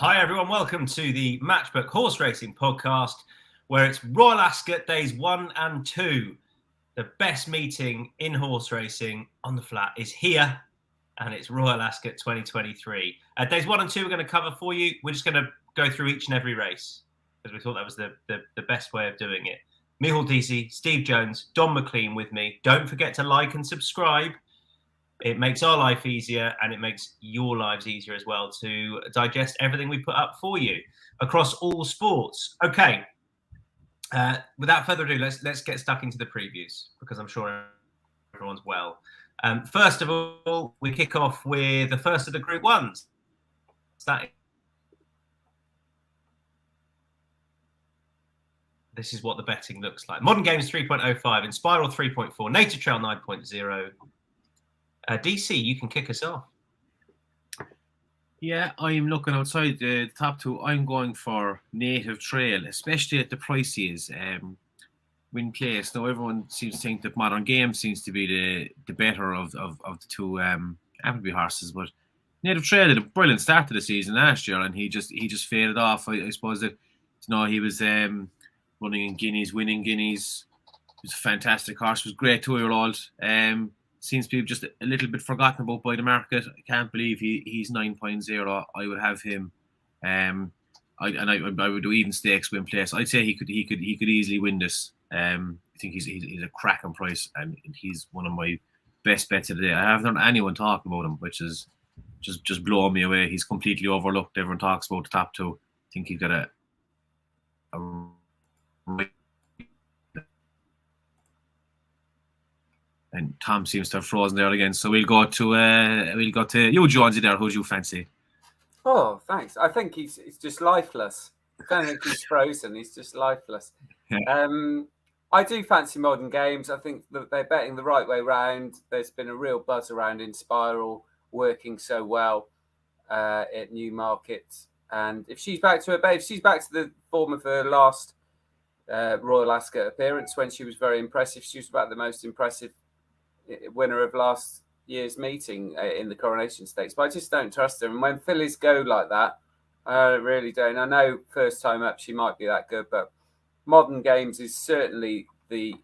Hi everyone, welcome to the Matchbook Horse Racing Podcast, where it's Royal Ascot days 1 and 2. The best meeting in horse racing on the flat is here, and it's Royal Ascot 2023. Days 1 and 2 we're going to cover for you. We're just going to go through each and every race, because we thought that was the best way of doing it. Micheál, Deasy, Steve Jones, Donn McClean with me. Don't forget to like and subscribe. It makes our life easier, and it makes your lives easier as well to digest everything we put up for you across all sports. Okay, without further ado, let's get stuck into the previews, because I'm sure everyone's well. First of all, we kick off with the first of the Group 1s. This is what the betting looks like. Modern Games 3.05, Inspiral 3.4, Nature Trail 9.0. DC, you can kick us off. Yeah, I'm looking outside the top two. I'm going for Native Trail, especially at the price he is. Win place. Now, everyone seems to think that Modern Games seems to be the better of the two Appleby horses, but Native Trail did a brilliant start to the season last year, and he just faded off. I suppose that he was running in Guineas, winning Guineas. He was a fantastic horse. Was a great 2-year-old. Seems to be just a little bit forgotten about by the market. I can't believe he's 9.0. I would have him. I would do even stakes win place. I'd say he could easily win this. I think he's a cracking price, and he's one of my best bets of the day. I haven't heard anyone talking about him, which is just blowing me away. He's completely overlooked. Everyone talks about the top two. I think he's got a and Tom seems to have frozen there again. So we'll go to you, Jonesy. There, who's you fancy? Oh, thanks. I think he's just lifeless. I don't think he's frozen. He's just lifeless. Yeah. I do fancy Modern Games. I think that they're betting the right way round. There's been a real buzz around Inspiral working so well at Newmarket, and if she's back to her base, she's back to the form of her last Royal Ascot appearance when she was very impressive. She was about the most impressive winner of last year's meeting in the Coronation Stakes, but I just don't trust her. And when fillies go like that, I really don't. I know first time up she might be that good, but Modern Games is certainly the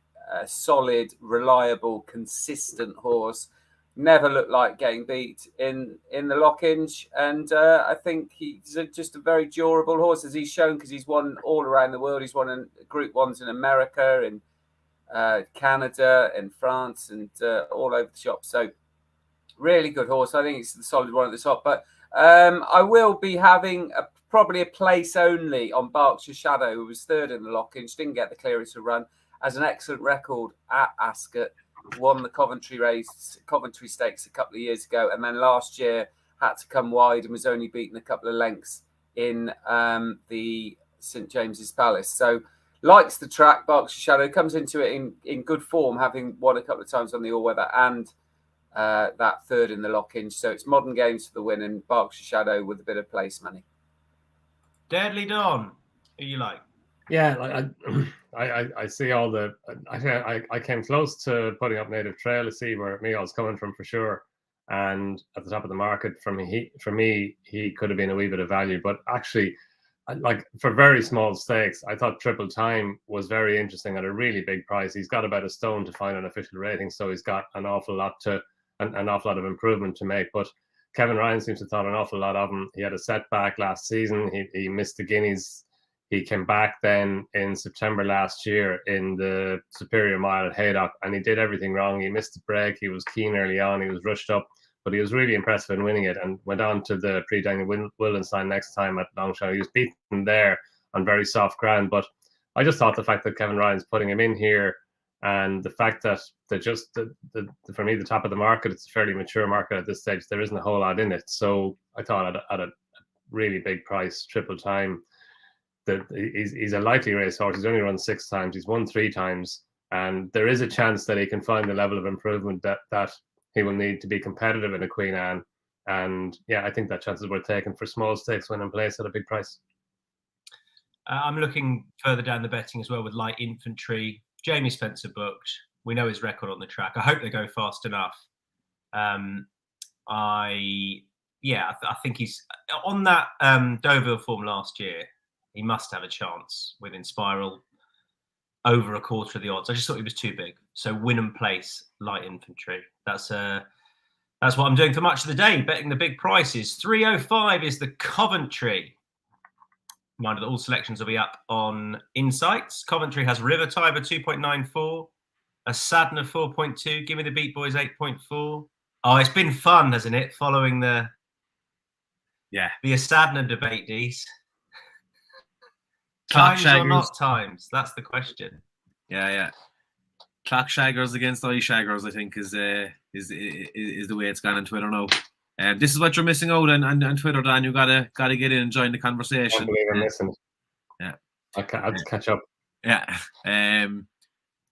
solid, reliable, consistent horse. Never looked like getting beat in the Lockinge, and I think he's just a very durable horse, as he's shown, because he's won all around the world. He's won in Group 1s in America and Canada and France and all over the shop. So really good horse. I think it's the solid one at the top. But I will be having probably a place only on Berkshire Shadow, who was third in the Lockinge, didn't get the clearance to run, has an excellent record at Ascot, won the Coventry Stakes a couple of years ago, and then last year had to come wide and was only beaten a couple of lengths in the St James's Palace. So likes the track. Berkshire Shadow comes into it in good form, having won a couple of times on the all-weather and that third in the Lockinge. So it's Modern Games for the win and Berkshire Shadow with a bit of place money. Deadly Donn, who you like? Yeah, I see all the. I came close to putting up Native Trail to see where Micheál's coming from for sure, and at the top of the market for me, he could have been a wee bit of value, but actually, like for very small stakes, I thought Triple Time was very interesting at a really big price. He's got about a stone to find an official rating, so he's got an awful lot of improvement to make. But Kevin Ryan seems to have thought an awful lot of him. He had a setback last season. He missed the Guineas. He came back then in September last year in the Superior Mile at Haydock, and he did everything wrong. He missed the break. He was keen early on. He was rushed up, but he was really impressive in winning it and went on to the Prix Daniel Wildenstein next time at Longchamp. He was beaten there on very soft ground, but I just thought the fact that Kevin Ryan's putting him in here and the fact that for me, the top of the market, it's a fairly mature market at this stage. There isn't a whole lot in it. So I thought at a really big price, Triple Time, that he's a likely racehorse. He's only run 6 times. He's won 3 times. And there is a chance that he can find the level of improvement that he will need to be competitive in a Queen Anne. And yeah, I think that chance is worth taking for small stakes when in place at a big price. I'm looking further down the betting as well with Light Infantry. Jamie Spencer booked. We know his record on the track. I hope they go fast enough. I yeah, I think he's on that Deauville form last year. He must have a chance with Inspiral over a quarter of the odds. I just thought he was too big. So win and place light infantry. That's what I'm doing for much of the day, betting the big prices. 305 is the Coventry. Reminder that all selections will be up on Insights. Coventry has River Tiber 2.94, a Sadner 4.2. Give me the Beat Boys 8.4. Oh, it's been fun, hasn't it? Following the Sadner debate, Dees. Times or not times? That's the question. Yeah. Clock shaggers against eye shaggers, I think, is the way it's gone on Twitter now. This is what you're missing out on Twitter, Dan. You gotta get in and join the conversation. I can't believe I'm missing. Yeah, I have to catch up. Yeah.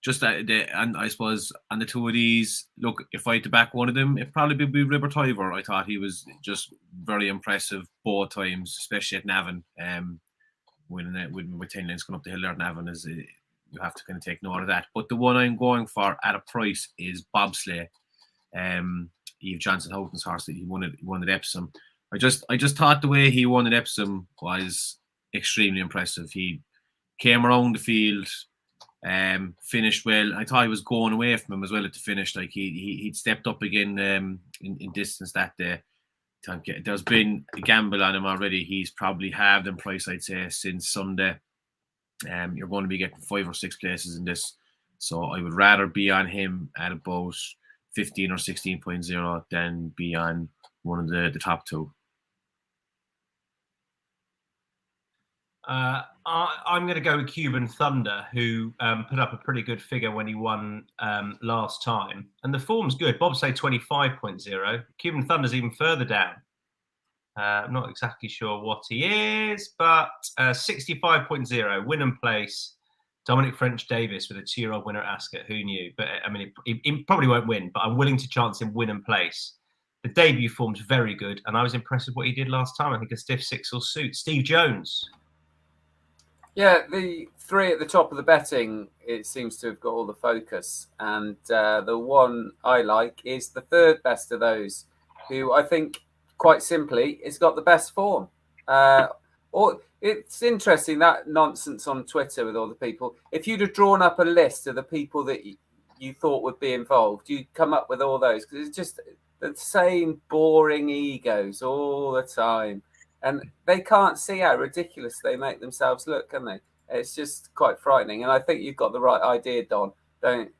Just and I suppose on the two of these, look, if I had to back one of them, it'd probably be River Tiber. I thought he was just very impressive both times, especially at Navan. With 10 lanes going up the hill there at Navan, you have to kind of take note of that. But the one I'm going for at a price is Bobsleigh. Eve Johnson Houghton's horse that he won at Epsom. I just thought the way he won at Epsom was extremely impressive. He came around the field, finished well. I thought he was going away from him as well at the finish. Like he'd stepped up again in distance that day. There's been a gamble on him already. He's probably halved in price, I'd say, since Sunday. You're going to be getting 5 or 6 places in this, so I would rather be on him at about 15 or 16.0 than be on one of the top two. I'm going to go with Cuban Thunder, who put up a pretty good figure when he won last time. And the form's good. Bobsleigh 25.0. Cuban Thunder's even further down. I'm not exactly sure what he is, but 65.0. Win and place. Dominic French-Davis with a 2-year-old winner at Ascot. Who knew? But I mean, he probably won't win, but I'm willing to chance him win and place. The debut form's very good, and I was impressed with what he did last time. I think a stiff 6 will suit. Steve Jones. Yeah, the 3 at the top of the betting, it seems to have got all the focus. And the one I like is the third best of those, who I think, quite simply, has got the best form. It's interesting, that nonsense on Twitter with all the people. If you'd have drawn up a list of the people that you thought would be involved, you'd come up with all those, because it's just the same boring egos all the time. And they can't see how ridiculous they make themselves look, can they? It's just quite frightening. And I think you've got the right idea, Don. Don't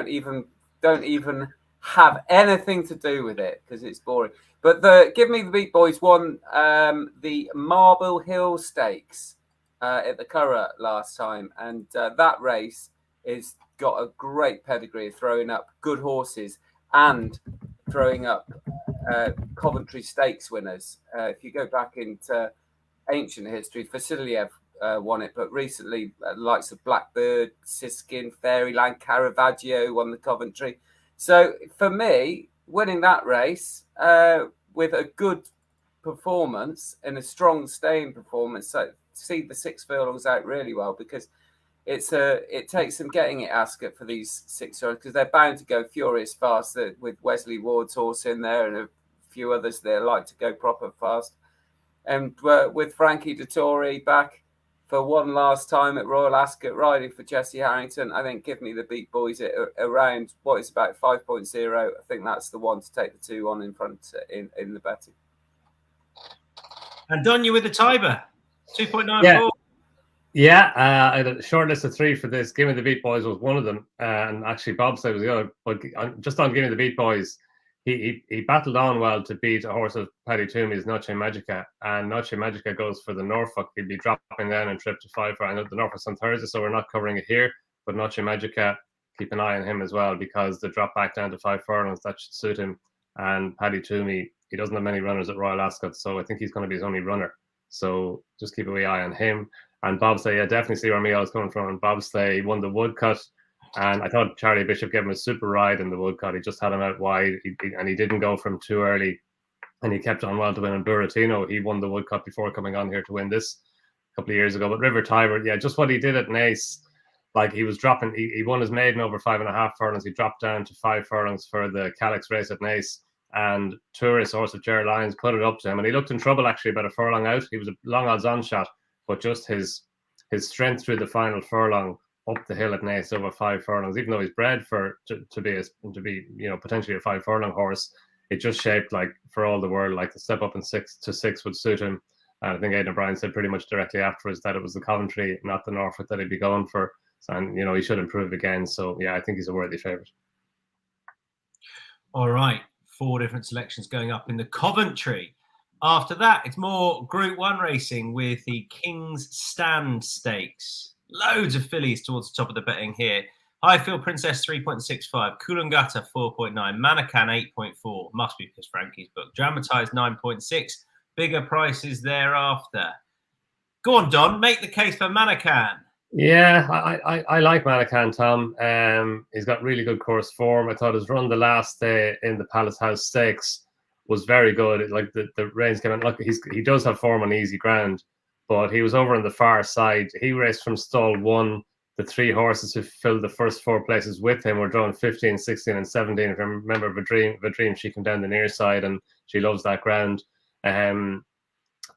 even have anything to do with it, because it's boring. But give me the Beat Boys won the Marble Hill Stakes at the Curragh last time, and that race is got a great pedigree of throwing up good horses and throwing up Coventry Stakes winners. If you go back into ancient history, Vasiliev won it, but recently the likes of Blackbird, Siskin, Fairyland, Caravaggio won the Coventry. So for me, winning that race with a good performance and a strong staying performance, so see the 6 furlongs out really well, because it takes some getting it Ascot for these 6-year-olds, because they're bound to go furious fast with Wesley Ward's horse in there and a few others there like to go proper fast. And with Frankie Dettori back for one last time at Royal Ascot riding for Jesse Harrington, I think give me the Beat Boys at around what is about 5.0. I think that's the one to take the 2 on in front in the betting. And Donn, you with the Tiber 2.94. Yeah, I had a short list of 3 for this. Give Me the Beat Boys was one of them, and actually Bobsleigh was the other. But just on Give Me the Beat Boys, he battled on well to beat a horse of Paddy Toomey's Noche Magica, and Noche Magica goes for the Norfolk. He'd be dropping down and trip to 5 for. I know the Norfolk's on Thursday, so we're not covering it here. But Noche Magica, keep an eye on him as well, because the drop back down to 5 furlongs, that should suit him. And Paddy Toomey, he doesn't have many runners at Royal Ascot, so I think he's going to be his only runner. So just keep a wee eye on him. And Bobsleigh, yeah, definitely see where Micheál is coming from. And Bobsleigh won the Woodcut, and I thought Charlie Bishop gave him a super ride in the Woodcut. He just had him out wide, and he didn't go from too early, and he kept on well to win. And Buratino, he won the Woodcut before coming on here to win this a couple of years ago. But River Tiber, yeah, just what he did at Naas, like he was dropping. He won his maiden over 5.5 furlongs. He dropped down to 5 furlongs for the Calix race at Naas, and Tourist horse of Ger Lyons put it up to him, and he looked in trouble actually about a furlong out. He was a long odds on shot, but just his strength through the final furlong up the hill at Naas over 5 furlongs, even though he's bred to be potentially a 5 furlong horse, it just shaped like for all the world like the step up in 6 would suit him. And I think Aidan O'Brien said pretty much directly afterwards that it was the Coventry, not the Norfolk, that he'd be going for. And he should improve again. So yeah, I think he's a worthy favourite. All right, 4 different selections going up in the Coventry. After that, it's more Group 1 racing with the King's Stand Stakes. Loads of fillies towards the top of the betting here. Highfield Princess 3.65, Coolangatta 4.9, Manukau 8.4. Must be because Frankie's book. Dramatised 9.6. Bigger prices thereafter. Go on, Don. Make the case for Manukau. Yeah, I like Manukau, Tom. He's got really good course form. I thought his run the last day in the Palace House Stakes was very good. Like the reins came in. Look, he does have form on easy ground, but he was over on the far side. He raced from stall 1. The 3 horses who filled the first 4 places with him were drawn 15, 16, and 17. If I remember Vadream, she came down the near side, and she loves that ground.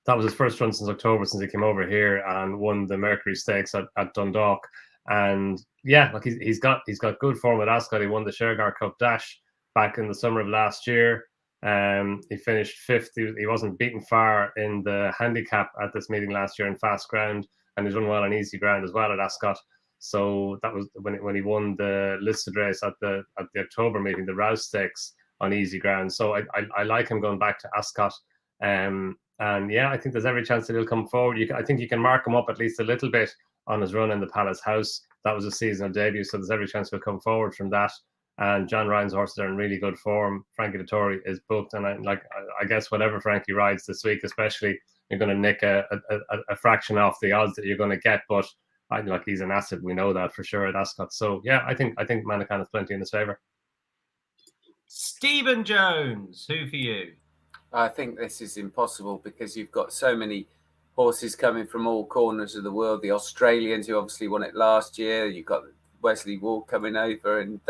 That was his first run since October, since he came over here and won the Mercury Stakes at Dundalk. And yeah, like he's got good form at Ascot. He won the Shergar Cup Dash back in the summer of last year. He finished 5th. He wasn't beaten far in the handicap at this meeting last year in fast ground, and he's run well on easy ground as well at Ascot. So that was when he won the listed race at the October meeting, the Rouse Stakes, on easy ground. So I like him going back to Ascot. And yeah, I think there's every chance that he'll come forward. I think you can mark him up at least a little bit on his run in the Palace House. That was a seasonal debut, so there's every chance he'll come forward from that. And John Ryan's horses are in really good form. Frankie Dettori is booked, and I guess whatever Frankie rides this week, especially, you're going to nick a fraction off the odds that you're going to get. But he's an asset. We know that for sure at Ascot. So yeah, I think Manukau has plenty in his favour. Stephen Jones, who for you? I think this is impossible because you've got so many horses coming from all corners of the world. The Australians, who obviously won it last year. You've got Wesley Wall coming over, and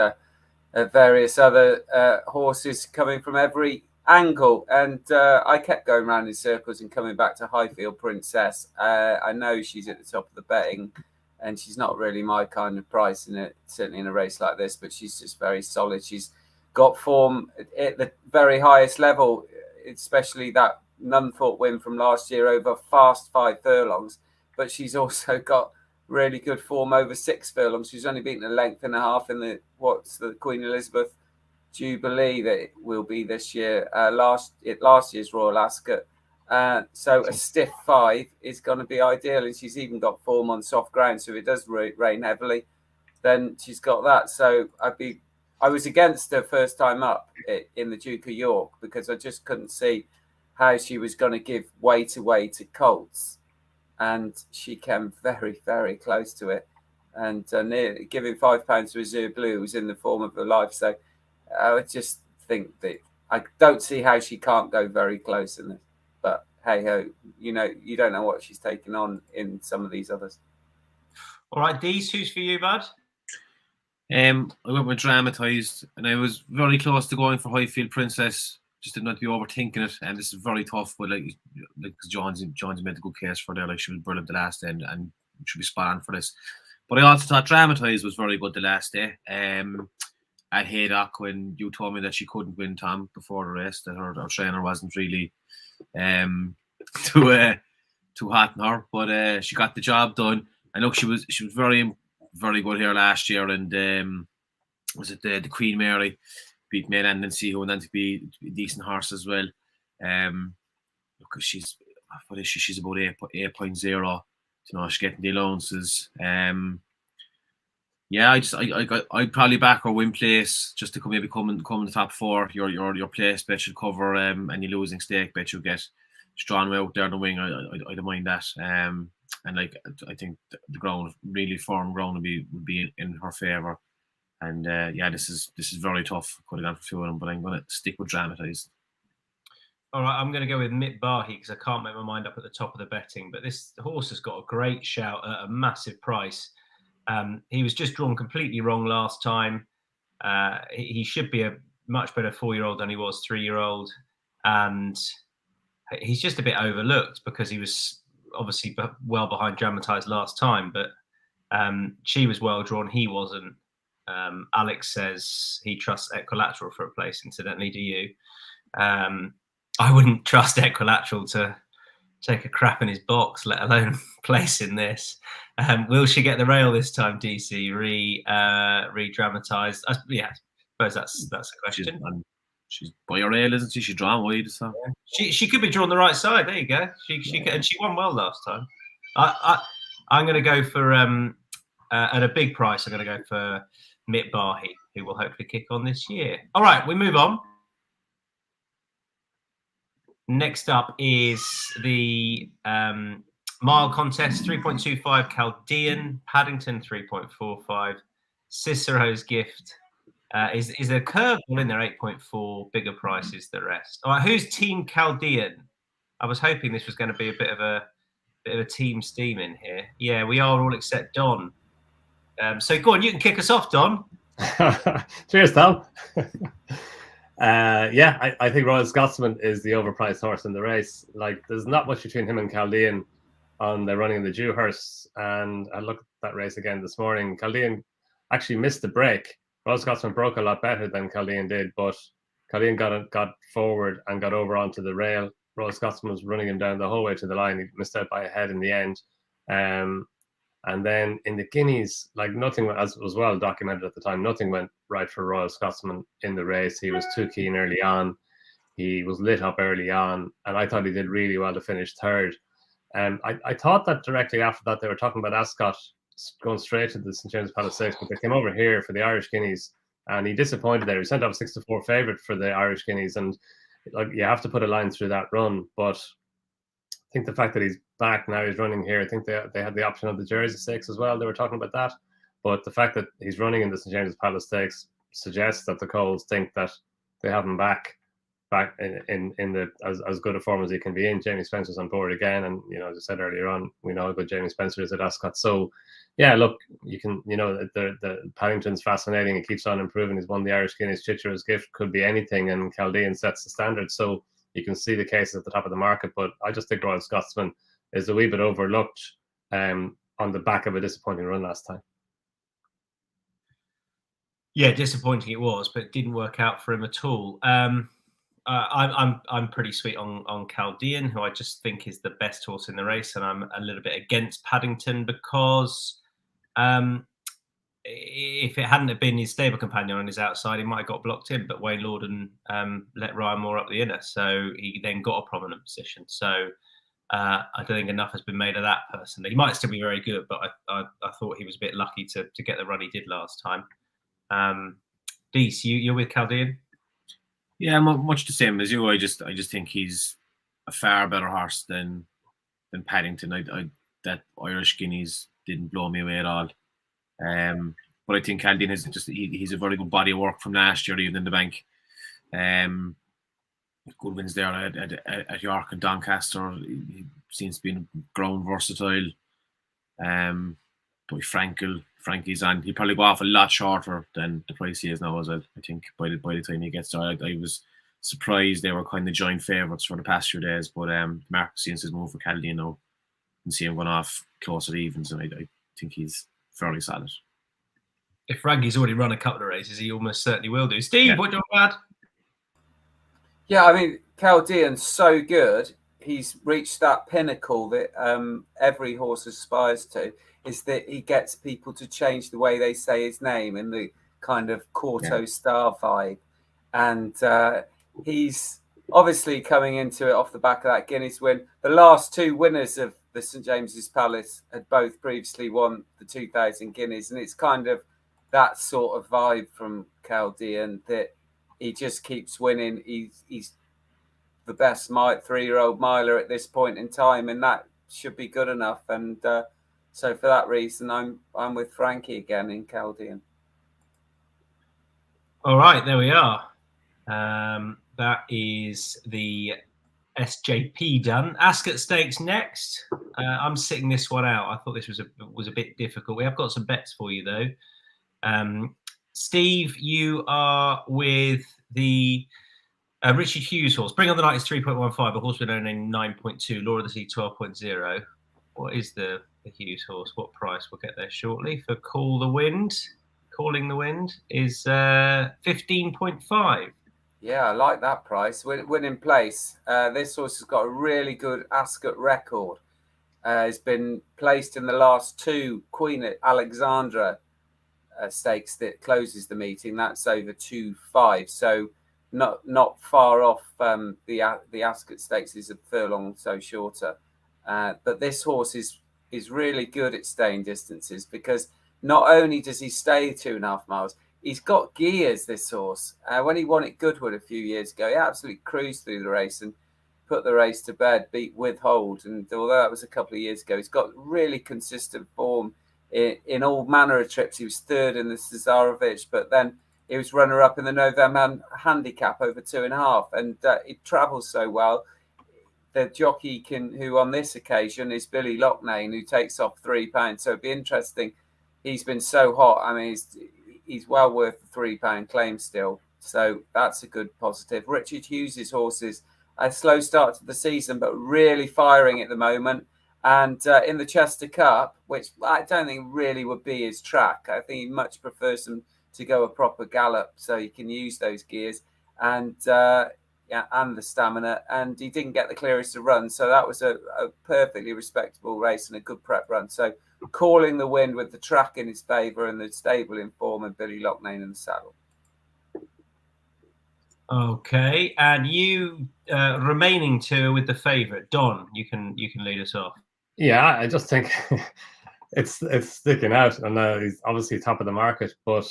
various other horses coming from every angle. And I kept going around in circles and coming back to Highfield Princess. I know she's at the top of the betting, and she's not really my kind of price certainly in a race like this, but she's just very solid. She's got form at the very highest level, especially that Nunthorpe win from last year over fast 5 furlongs. But she's also got really good form over 6 furlongs. She's only beaten a length and a half in the Queen Elizabeth Jubilee that it will be this year. Last year's Royal Ascot. So a stiff 5 is going to be ideal, and she's even got form on soft ground. So if it does rain heavily, then she's got that. So I was against her first time up in the Duke of York because I just couldn't see how she was going to give weight away to Colts. And she came very, very close to it. And giving £5 to Azure Blue was in the form of her life. So I would just think that I don't see how she can't go very close in this. But hey ho, you don't know what she's taken on in some of these others. All right, Dees, who's for you, bud? I went with Dramatised, and I was very close to going for Highfield Princess. Just did not be overthinking it, and this is very tough. But like John's made a good case for there. Like she was brilliant the last day, and should be spot on for this. But I also thought Dramatised was very good the last day. At Haydock, when you told me that she couldn't win, Tom, before the race, that her trainer wasn't really too hot on her, but she got the job done. And look, she was very, very good here last year, and was it the Queen Mary beat May and see who went on to be a decent horse as well. Look, she's about 8.0. She's getting the allowances. Yeah, I'd probably back her win place just to come in the top 4. Your place bet should cover any losing stake bet you get. Strong out there in the wing, I don't mind that. And like I think the ground, really firm ground, would be in her favour. And yeah, this is very tough. Could have gone for 2 of them, but I'm going to stick with Dramatised. All right, I'm going to go with Mick Bahi because I can't make my mind up at the top of the betting. But this horse has got a great shout at a massive price. He was just drawn completely wrong last time. He should be a much better 4-year-old than he was 3-year-old, and he's just a bit overlooked because he was obviously well behind Dramatized last time, but she was well drawn, he wasn't. Alex says he trusts Equilateral for a place. Incidentally, do you? I wouldn't trust Equilateral to take a crap in his box, let alone place in this. Will she get the rail this time, DC? Re-dramatized? Yeah, I suppose that's a question. She's by her rail, isn't she? She's drawn wide. So. Yeah. She could be drawn the right side. There you go. She could, and she won well last time. I'm going to go for at a big price. I'm going to go for Micheál, who will hopefully kick on this year. All right, we move on. Next up is the mile contest, 3.25 Chaldean, Paddington 3.45, Cicero's Gift. Is a curveball in there, 8.4, bigger prices the rest. All right, who's Team Chaldean? I was hoping this was going to be a bit of a team steam in here. Yeah, we are all except Donn. So go on, you can kick us off, Donn. Cheers, Tom. I think Royal Scotsman is the overpriced horse in the race. Like, there's not much between him and Chaldean on the running in the Dewhurst. And I looked at that race again this morning. Chaldean actually missed the break. Royal Scotsman broke a lot better than Chaldean did, but Chaldean got forward and got over onto the rail. Royal Scotsman was running him down the whole way to the line. He missed out by a head in the end. And then in the Guineas, like, nothing, as was well documented at the time, nothing went right for Royal Scotsman in the race. He was too keen early on. He was lit up early on, and I thought he did really well to finish third. I thought that directly after that they were talking about Ascot going straight to the St James's Palace Stakes, but they came over here for the Irish Guineas, and he disappointed there. He sent off 6-4 favourite for the Irish Guineas, and like, you have to put a line through that run. But I think the fact that he's back now, he's running here. I think they had the option of the Jersey Stakes as well. They were talking about that, but the fact that he's running in the St James's Palace Stakes suggests that the Coles think that they have him back in the as good a form as he can be in. Jamie Spencer's on board again, and as I said earlier on, we know how good Jamie Spencer is at Ascot. So yeah, look, you can the Paddington's fascinating. He keeps on improving. He's won the Irish Guineas. Cicero's Gift could be anything, and Chaldean sets the standard. So you can see the cases at the top of the market, but I just think Royal Scotsman is a wee bit overlooked on the back of a disappointing run last time. Yeah, disappointing it was, but it didn't work out for him at all. I'm pretty sweet on Chaldean, who I just think is the best horse in the race, and I'm a little bit against Paddington because if it hadn't have been his stable companion on his outside, he might have got blocked in. But Wayne Lorden let Ryan Moore up the inner, so he then got a prominent position. So I don't think enough has been made of that personally. He might still be very good, but I thought he was a bit lucky to get the run he did last time. Deasy, you're with Chaldean? Yeah, much the same as you. I just think he's a far better horse than Paddington. That Irish Guineas didn't blow me away at all. But I think Chaldean is he's a very good body of work from last year, even in the bank. Good wins there at York and Doncaster. He seems to be ground versatile. But Frankie's on. He'll probably go off a lot shorter than the price he is now as well. I think by the time he gets there, I was surprised they were kind of joint favourites for the past few days. But Mark seems his move for Chaldean now, and see him going off close at evens, and I think he's fairly solid. If Frankie's already run a couple of races, he almost certainly will do. Steve, what do you add? Yeah, I mean, Chaldean's so good. He's reached that pinnacle that every horse aspires to, is that he gets people to change the way they say his name in the kind of Corto Star vibe. And he's obviously coming into it off the back of that Guineas win. The last two winners of the St James's Palace had both previously won the 2,000 Guineas. And it's kind of that sort of vibe from Chaldean, that he just keeps winning. He's the best 3-year-old miler at this point in time, and that should be good enough. And so for that reason, I'm with Frankie again in Chaldean. All right, there we are. That is the SJP done. Ascot Stakes next. I'm sitting this one out. I thought this was a bit difficult. We have got some bets for you though. Steve, you are with the Richard Hughes horse. Bring on the Night is 3.15, a horse with owning 9.2, Law of the Sea 12.0. What is the Hughes horse? What price? We'll get there shortly. For Calling the Wind is 15.5. Yeah, I like that price. Winning place. This horse has got a really good Ascot record. Has been placed in the last 2 Queen Alexandra stakes that closes the meeting. That's over 2.5. So not far off. The Ascot stakes is a furlong so shorter. But this horse is really good at staying distances, because not only does he stay 2.5 miles, he's got gears, this horse. When he won at Goodwood a few years ago, he absolutely cruised through the race and put the race to bed, beat Withhold. And although that was a couple of years ago, he's got really consistent form in all manner of trips. He was third in the Cesarovich, but then he was runner-up in the November handicap over 2.5. And it travels so well. The jockey who on this occasion is Billy Loughnane, who takes off £3. So it'd be interesting. He's been so hot. I mean, he's well worth the £3 claim still. So that's a good positive. Richard Hughes' horses, a slow start to the season, but really firing at the moment. And in the Chester Cup, which I don't think really would be his track, I think he much prefers them to go a proper gallop, so he can use those gears and the stamina. And he didn't get the clearest to run, so that was a perfectly respectable race and a good prep run. So Calling the Wind with the track in his favour and the stable in form, and Billy Loughnane in the saddle. Okay, and you remaining 2 with the favourite, Donn. You can lead us off. Yeah, I just think it's sticking out, and he's obviously top of the market. But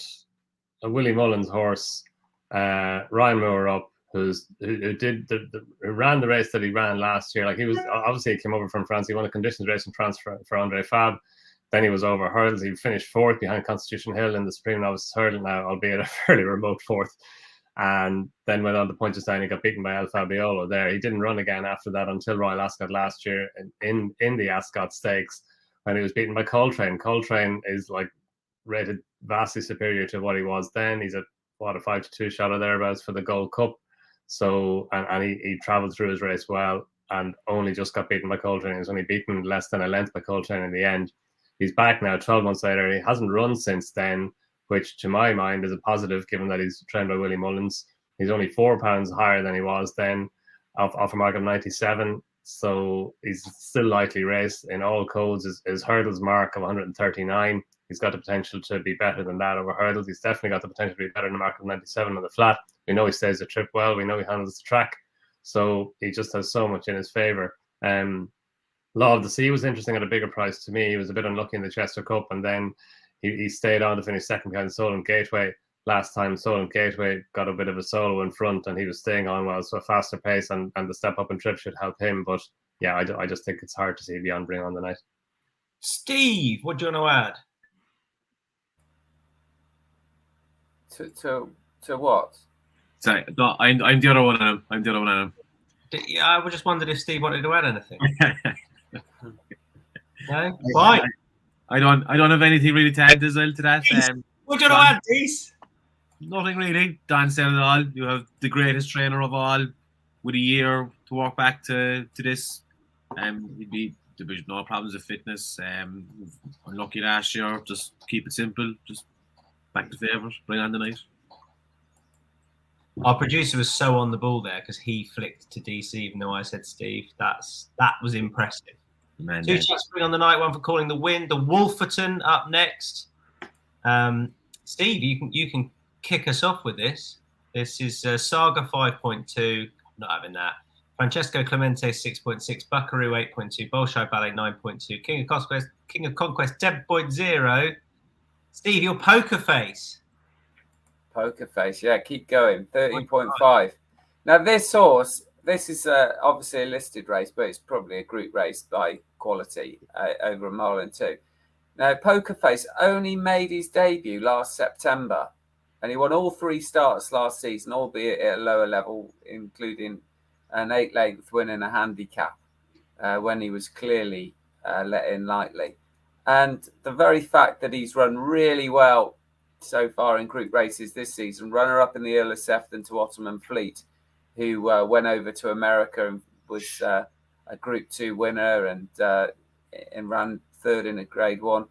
a Willie Mullins horse, Ryan Moore up, who ran the race that he ran last year. Like, he was obviously, he came over from France. He won a conditions race in France for Andre Fab. Then he was over hurdles. He finished 4th behind Constitution Hill in the Supreme Novice Hurdle, now albeit a fairly remote 4th. And then went on to Punchestown. He got beaten by El Fabiolo there. He didn't run again after that until Royal Ascot last year in the Ascot Stakes, when he was beaten by Coltrane. Coltrane is like rated vastly superior to what he was then. He's a 5-2 shot or thereabouts for the Gold Cup. So and he travelled through his race well, and only just got beaten by Coltrane. He was only beaten less than a length by Coltrane in the end. He's back now 12 months later. He hasn't run since then, which to my mind is a positive, given that he's trained by Willie Mullins. He's only £4 higher than he was then, off a mark of 97. So he's still likely race in all codes. His hurdles mark of 139. He's got the potential to be better than that over hurdles. He's definitely got the potential to be better than the mark of 97 on the flat. We know he stays the trip well. We know he handles the track. So he just has so much in his favour. Law of the Sea was interesting at a bigger price to me. He was a bit unlucky in the Chester Cup, and then he stayed on to finish second behind Solent Gateway. Last time Solent Gateway got a bit of a solo in front, and he was staying on well, so a faster pace and the step up in trip should help him. But yeah, I just think it's hard to see beyond Bring On the Night. Steve, what do you want to add? To what? Sorry, no, I'm the other one of them. Yeah, I just wondered if Steve wanted to add anything. No? Fine. I don't have anything really to add as well to that. What do you want to add, Deasy? Nothing really. Donn said it all. You have the greatest trainer of all, with a year to walk back to this. There was no problems with fitness. Unlucky last year. Just keep it simple. Just back to favourite. Bring On the Night. Our producer was so on the ball there because he flicked to DC, even though I said Steve. That was impressive. Man, 2 shots Bring On the Night, 1 for Calling the Wind. The Wolferton up next. Steve, you can kick us off with this. This is Saga 5.2. Not having that. Francesco Clemente 6.6. Buckaroo 8.2. Bolshoi Ballet 9.2. King of Conquest 10.0. Steve, your poker face. Poker face, yeah, keep going. 13.5. Now this horse, this is obviously a listed race, but it's probably a group race by quality over a mile and 2. Now Poker Face only made his debut last September, and he won all 3 starts last season, albeit at a lower level, including an 8-length win and a handicap when he was clearly let in lightly. And the very fact that he's run really well so far in group races this season. Runner-up in the Earl of Sefton to Ottoman Fleet, who went over to America and was a Group 2 winner and ran third in a Grade 1.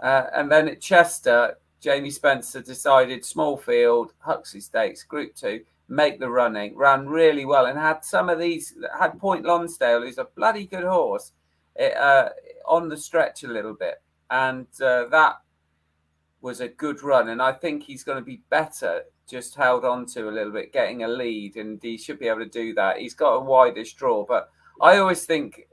And then at Chester, Jamie Spencer decided small field, Huxley Stakes, Group 2, make the running, ran really well, and had some of these, had Point Lonsdale, who's a bloody good horse, on the stretch a little bit. And that was a good run. And I think he's going to be better just held on to a little bit, getting a lead, and he should be able to do that. He's got a widest draw, but I always think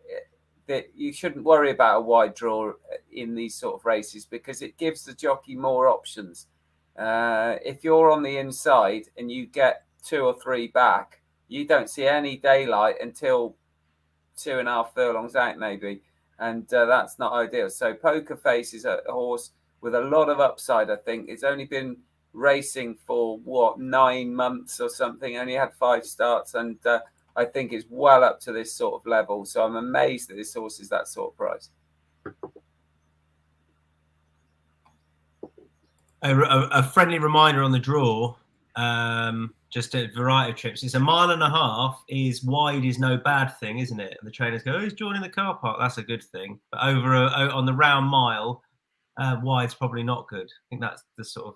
that you shouldn't worry about a wide draw in these sort of races because it gives the jockey more options. If you're on the inside and you get 2 or 3 back, you don't see any daylight until 2.5 furlongs out, maybe, and that's not ideal. So Poker Face is a horse with a lot of upside. I think it's only been racing for 9 months or something, only had 5 starts, and I think it's well up to this sort of level. So I'm amazed that this horse is that sort of price. A friendly reminder on the draw, just a variety of trips. It's 1.5 miles is wide is no bad thing, isn't it? And the trainers go, "Who's joining the car park?" That's a good thing. But on the round mile, wide's probably not good. I think that's the sort of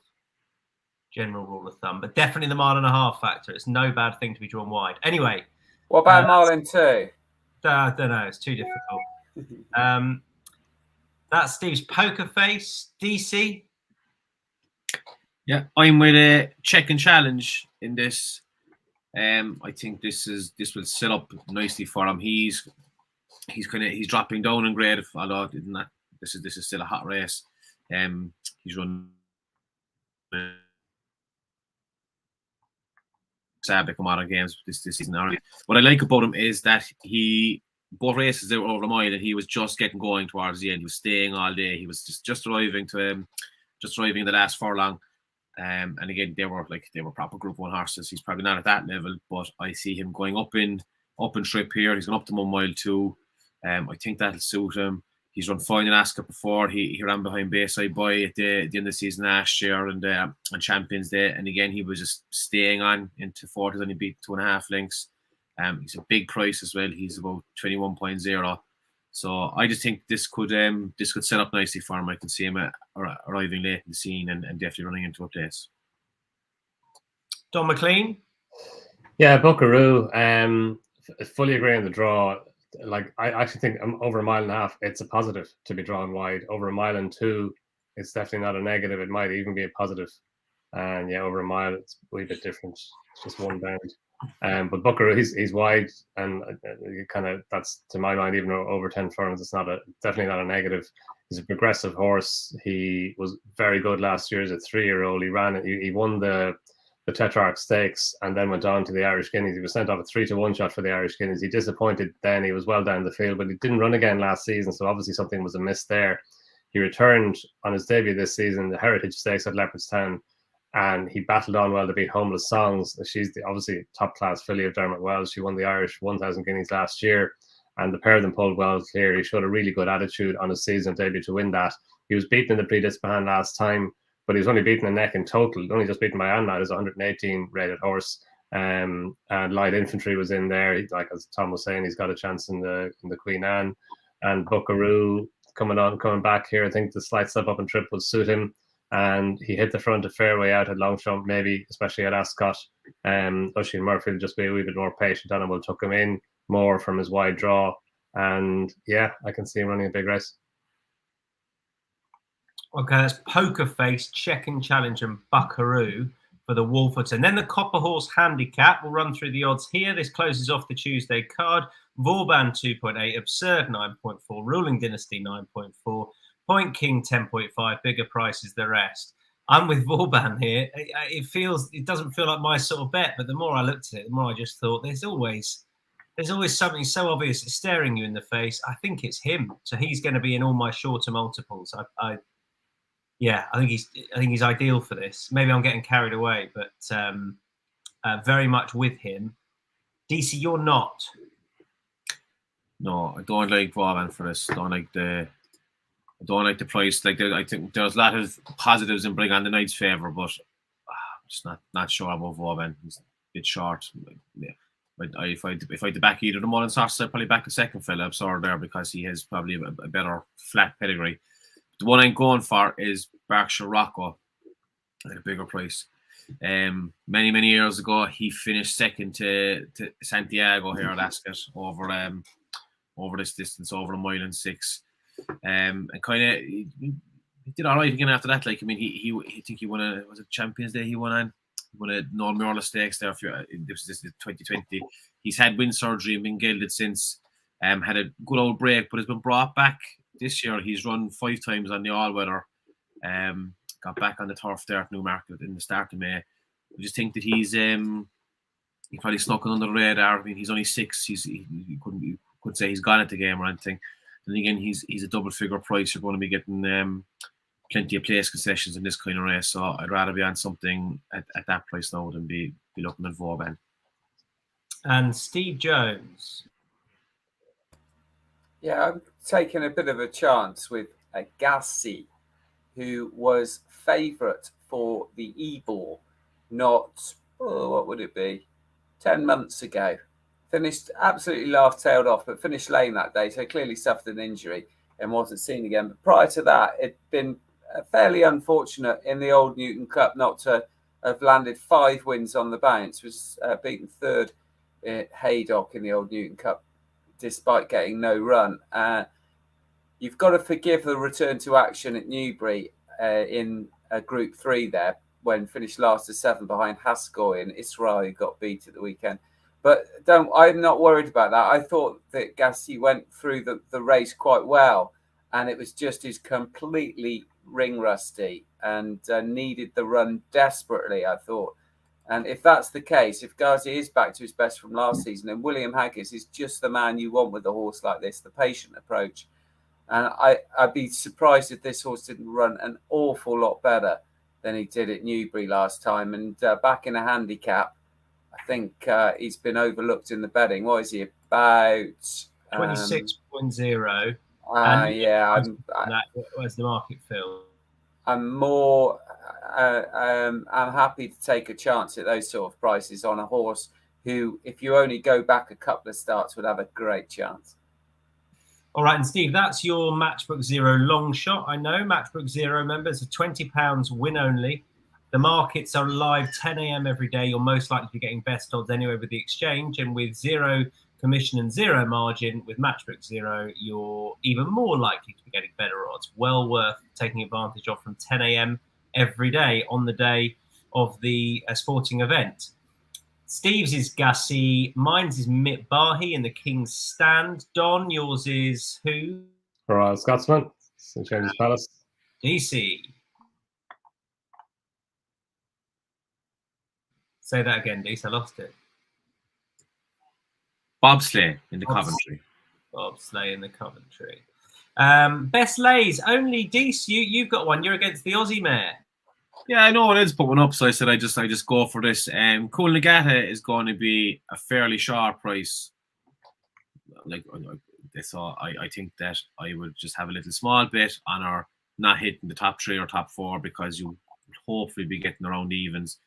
general rule of thumb. But definitely the 1.5 mile factor. It's no bad thing to be drawn wide. Anyway. What about 1 mile and 2? I don't know. It's too difficult. That's Steve's Poker Face. Deasy. Yeah, I'm with a check and challenge in this. I think this will set up nicely for him. He's dropping down in grade, although this is still a hot race. He's run Sabic modern games this season already. What I like about him is that both races they were over a mile and he was just getting going towards the end. He was staying all day. He was just arriving the last furlong. And again, they were proper Group 1 horses. He's probably not at that level, but I see him going up in trip here. He's going up to 1 mile 2. I think that'll suit him. He's run fine in Ascot before. He ran behind Bayside Boy at the end of the season last year and on Champions Day. And again, he was just staying on into 40s and he beat 2.5 lengths. He's a big price as well. He's about 21.0. So I just think this could set up nicely for him. I can see him arriving late in the scene and definitely running into a place. Donn McClean. Yeah, Buckaroo. Fully agree on the draw. Like I actually think over 1.5 miles, it's a positive to be drawn wide. Over 1 mile and 2, it's definitely not a negative. It might even be a positive. And yeah, over 1 mile, it's a wee bit different. It's just one bound. But Buckaroo, he's wide, and kind of that's to my mind even over 10 furlongs. It's definitely not a negative. He's a progressive horse. He was very good last year as a 3-year-old. He won the Tetrarch Stakes and then went on to the Irish Guineas. He was sent off a 3-to-1 shot for the Irish Guineas. He disappointed then. He was well down the field, but he didn't run again last season, so obviously something was amiss there. He returned on his debut this season, the Heritage Stakes at Leopardstown, and he battled on well to beat Homeless Songs. She's obviously top-class filly of Dermot Wells. She won the Irish 1,000 Guineas last year, and the pair of them pulled well clear. He showed a really good attitude on his season debut to win that. He was beaten in the Prix d'Espagne last time, but he was only beaten a neck in total. Only just beaten by Anna, who's a 118 rated horse. And Light Infantry was in there. Like as Tom was saying, he's got a chance in the Queen Anne. And Buckaroo coming back here. I think the slight step up and trip would suit him. And he hit the front of fairway out at Longchamp, maybe, especially at Ascot. Oisin Murphy will just be a wee bit more patient and will tuck him in more from his wide draw. And yeah, I can see him running a big race. Okay, that's Poker Face, Check and Challenge, and Buckaroo for the Wolfords. And then the Copper Horse Handicap. We'll run through the odds here. This closes off the Tuesday card. Vauban 2.8, Absurd 9.4, Ruling Dynasty 9.4, Point King 10.5, bigger prices the rest. I'm with Vauban here. It doesn't feel like my sort of bet, but the more I looked at it, the more I just thought there's always something so obvious it's staring you in the face. I think it's him. So he's going to be in all my shorter multiples. I think he's ideal for this. Maybe I'm getting carried away, but very much with him. Deasy, you're not. No, I don't like Vauban for this. I I don't like the price. Like I think there's a lot of positives in Bring On the Night's favour, but I'm just not sure about Vauban. He's a bit short. Yeah. If I had to back either the Mullen Sources, I'd probably back a second Phillips or there because he has probably a better flat pedigree. The one I'm going for is Berkshire Rocco at a bigger price. Many years ago, he finished second to Santiago here at Ascot over this distance, over 1.6 miles. And kind of he did all right again after that. Like I mean, he think he won was it Champions Day he won on. Won a Normal Stakes there. This is 2020. He's had wind surgery and been gelded since. Had a good old break, but has been brought back this year. He's run 5 times on the all-weather. Got back on the turf there at Newmarket in the start of May. I just think that he probably snuck under the radar. I mean, he's only 6. He couldn't say he's gone at the game or anything. And again, he's a double-figure price. You're going to be getting plenty of place concessions in this kind of race, so I'd rather be on something at that price now than be looking at Vauban. And Steve Jones. Yeah, I'm taking a bit of a chance with Deasy, who was favourite for the Ebor not, what would it be, 10 months ago. Finished absolutely laugh-tailed off, but finished lame that day, so clearly suffered an injury and wasn't seen again. But prior to that, it'd been fairly unfortunate in the Old Newton Cup not to have landed 5 wins on the bounce. Was beaten 3rd at Haydock in the Old Newton Cup despite getting no run. You've got to forgive the return to action at Newbury in Group 3 there when finished last to 7 behind Haskell and Israel, who got beat at the weekend. But I'm not worried about that. I thought that Deasy went through the race quite well, and it was just his completely ring rusty and needed the run desperately, I thought. And if that's the case, if Deasy is back to his best from last season, then William Haggis is just the man you want with a horse like this, the patient approach. And I'd be surprised if this horse didn't run an awful lot better than he did at Newbury last time. And back in a handicap, I think he's been overlooked in the betting. What is he, about 26.0? Yeah. Where's the market feel? I'm more. I'm happy to take a chance at those sort of prices on a horse who, if you only go back a couple of starts, would have a great chance. All right, and Steve, that's your Matchbook Zero long shot. I know Matchbook Zero members are £20 win only. The markets are live 10 a.m. every day. You're most likely to be getting best odds anyway with the exchange, and with zero commission and zero margin with Matchbook Zero, you're even more likely to be getting better odds. Well worth taking advantage of from 10 a.m. every day on the day of the sporting event. Steve's is Deasy, mine's is Mitbahi in the King's Stand. Donn, yours is who? Royal Scotsman, St James's Palace. Deasy. Say that again, Deasy. I lost it. Bobsleigh in the Coventry. Bobsleigh in the Coventry. Best lays, only Deasy. You've got one. You're against the Aussie mare. Yeah, I know it is put one up, so I said I just go for this. Cool Nagata is going to be a fairly sharp price. So I think that I would just have a little small bet on her not hitting the top 3 or top 4 because you would hopefully be getting around the evens.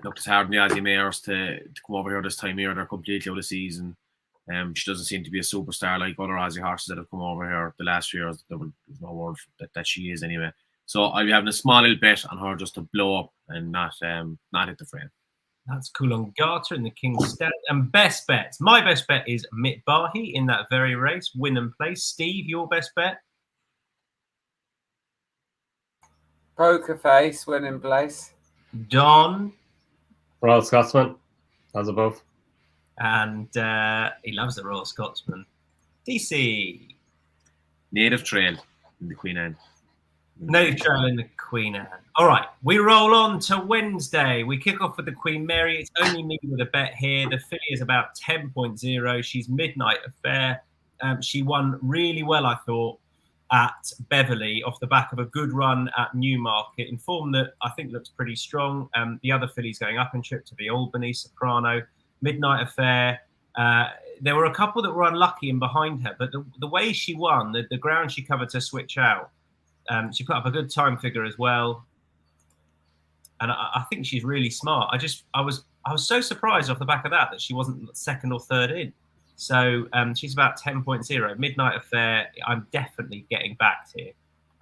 Look, it's hard on the Aussie mares to come over here this time of year. They're completely out of season. She doesn't seem to be a superstar like other Aussie horses that have come over here the last few years. There's no word that she is anyway. So I'll be having a small little bet on her just to blow up and not hit the frame. That's Coolangatta in the King's Stand. And best bets. My best bet is Mitbahi in that very race. Win and place. Steve, your best bet? Poker Face, win and place. Donn. Royal Scotsman, as above. And he loves the Royal Scotsman. Deasy. Native Trail in the Queen Anne. No Trail in the Queen Anne. All right, we roll on to Wednesday. We kick off with the Queen Mary. It's only me with a bet here. The filly is about 10.0. She's Midnight Affair. She won really well, I thought, at Beverley off the back of a good run at Newmarket in form that I think looks pretty strong. The other filly's going up in trip to the Albany, Soprano. Midnight Affair there were a couple that were unlucky in behind her, but the way she won, the ground she covered to switch out, she put up a good time figure as well. And I think she's really smart. I was so surprised off the back of that she wasn't second or third in. So she's about 10.0. Midnight Affair, I'm definitely getting backed here.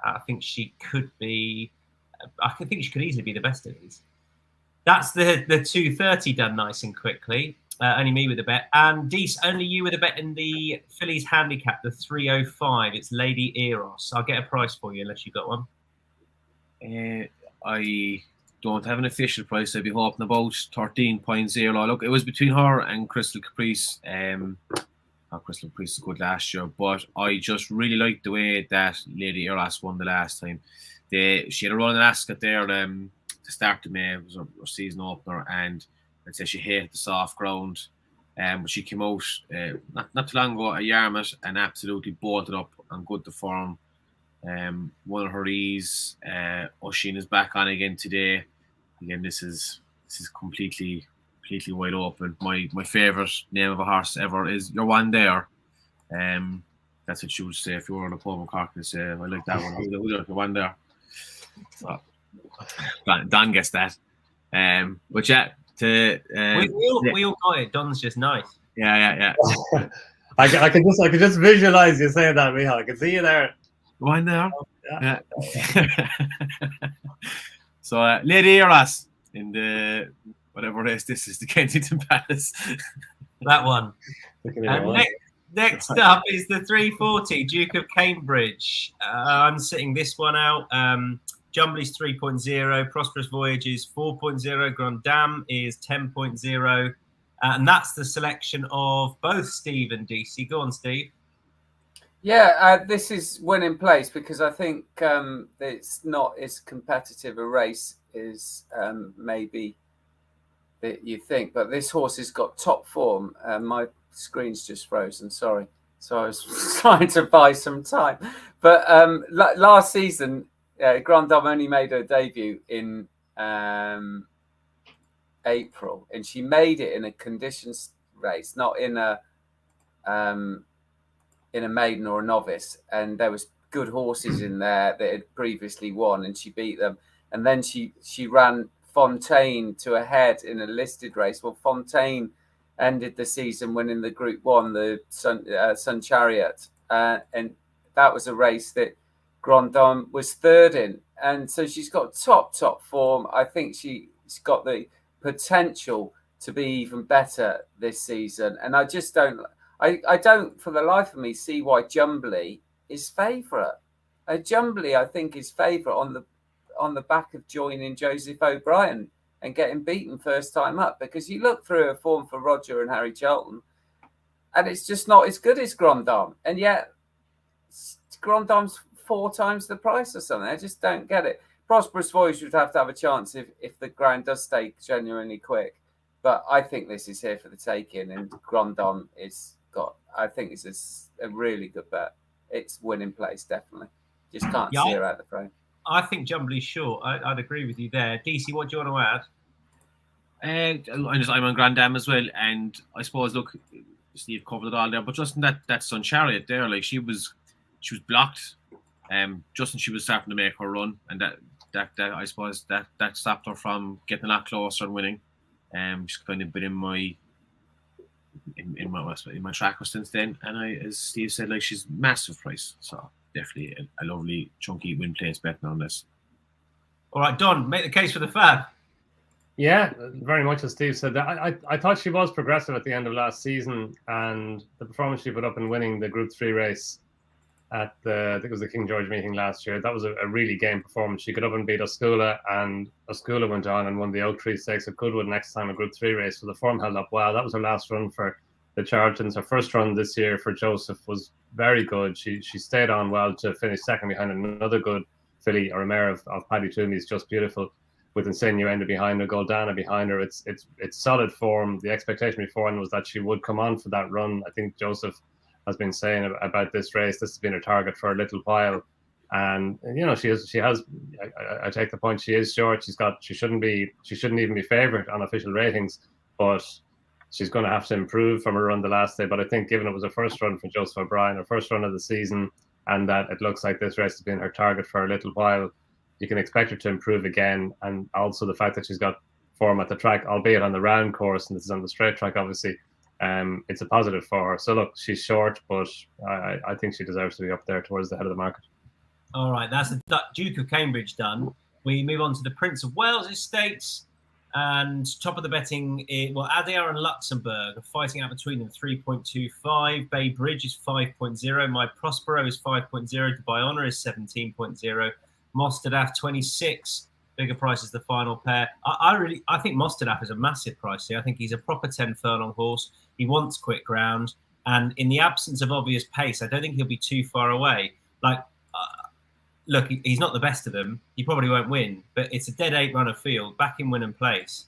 I think she could be. I think she could easily be the best of these. That's the 230 done nice and quickly. Only me with a bet. And Dees, only you with a bet in the Phillies handicap, the 305. It's Lady Eros. I'll get a price for you unless you've got one. I don't have an official price. I'd be hoping about 13.0. Look, it was between her and Crystal Caprice. Crystal Caprice was good last year, but I just really liked the way that Lady Eros won the last time. She had a run in Ascot there to start the May. It was her season opener, and I'd say she hated the soft ground. But she came out not too long ago at Yarmouth and absolutely bolted up on good to form. One of her ease. Oisin is back on again today. Again, this is completely wide open. My favourite name of a horse ever is Your One There. That's what you would say if you were on a pub in Cork and say, I like that one. Who's Your One There? So, Donn gets that. But yeah, we all got it. Donn's just nice. Yeah. I could just visualize you saying that, Micheál. I can see you there. One there. Yeah. So Lady Eros in the whatever race this is, the Kensington Palace. That one. And next up is the 340 Duke of Cambridge. I'm sitting this one out. Jumbly's 3.0, Prosperous Voyages 4.0, Grand Dame is 10.0, and that's the selection of both Steve and Deasy. Go on, Steve. Yeah, this is winning place because I think it's not as competitive a race as maybe that you think. But this horse has got top form. My screen's just frozen. Sorry. So I was trying to buy some time. But last season, Grand Dame only made her debut in April, and she made it in a conditions race, not in a maiden or a novice. And there was good horses in there that had previously won, and she beat them. And then she ran Fontaine to a head in a listed race. Well, Fontaine ended the season winning the Group 1, the Sun Chariot, and that was a race that Grand Dame was third in. And so she's got top form. I think she's got the potential to be even better this season. And I just don't, I don't for the life of me see why Jumbly is favourite. Jumbly, I think, is favourite on the back of joining Joseph O'Brien and getting beaten first time up, because you look through a form for Roger and Harry Charlton and it's just not as good as Grand Dame. And yet Grand Dame's 4 times the price or something. I just don't get it. Prosperous Voyage would have to have a chance if the ground does stay genuinely quick. But I think this is here for the taking, and Grand Dame I think it's a really good bet. It's winning place, definitely. Just can't see her out the frame. I think Jumbly's short. I'd agree with you there. Deasy, what do you want to add? I'm on Grand Dame as well, and I suppose, look, Steve covered it all there, but just in that Sun Chariot there, like she was blocked. Just when she was starting to make her run, and that I suppose that stopped her from getting a lot closer and winning. She's kind of been in my tracker since then, and as Steve said, like, she's massive price, so definitely a lovely chunky win place betting on this. All right, Donn, make the case for the Fab. Yeah, very much as Steve said. I thought she was progressive at the end of last season, and the performance she put up in winning the Group 3 race at I think it was the King George meeting last year, that was a really game performance. She got up and beat Oscula, and Oscula went on and won the Oak Tree Stakes at Goodwood next time, a Group 3 race, so the form held up well. That was her last run for the Charltons. Her first run this year for Joseph was very good. She stayed on well to finish second behind another good filly, or a mare of Paddy Toomey's Just Beautiful, with Insinuendo behind her, Goldana behind her. It's solid form. The expectation before was that she would come on for that run. I think Joseph has been saying about this race, this has been a target for a little while, and she has. I take the point. She is short. She shouldn't even be favourite on official ratings, but she's going to have to improve from her run the last day. But I think given it was her first run for Joseph O'Brien, her first run of the season, and that it looks like this race has been her target for a little while, you can expect her to improve again. And also the fact that she's got form at the track, albeit on the round course, and this is on the straight track, obviously, it's a positive for her. So look, she's short, but I think she deserves to be up there towards the head of the market. All right, that's the Duke of Cambridge done. We move on to the Prince of Wales Estates, and top of the betting, Adia and Luxembourg are fighting out between them 3.25. Bay Bridge is 5.0. My Prospero is 5.0. Dubai Honor is 17.0. Mostadaf 26. Bigger price is the final pair. I think Mostadaf is a massive price here. I think he's a proper 10 furlong horse. He wants quick ground, and in the absence of obvious pace, I don't think he'll be too far away. Look, he's not the best of them. He probably won't win, but it's a dead 8-runner field, back in win and place.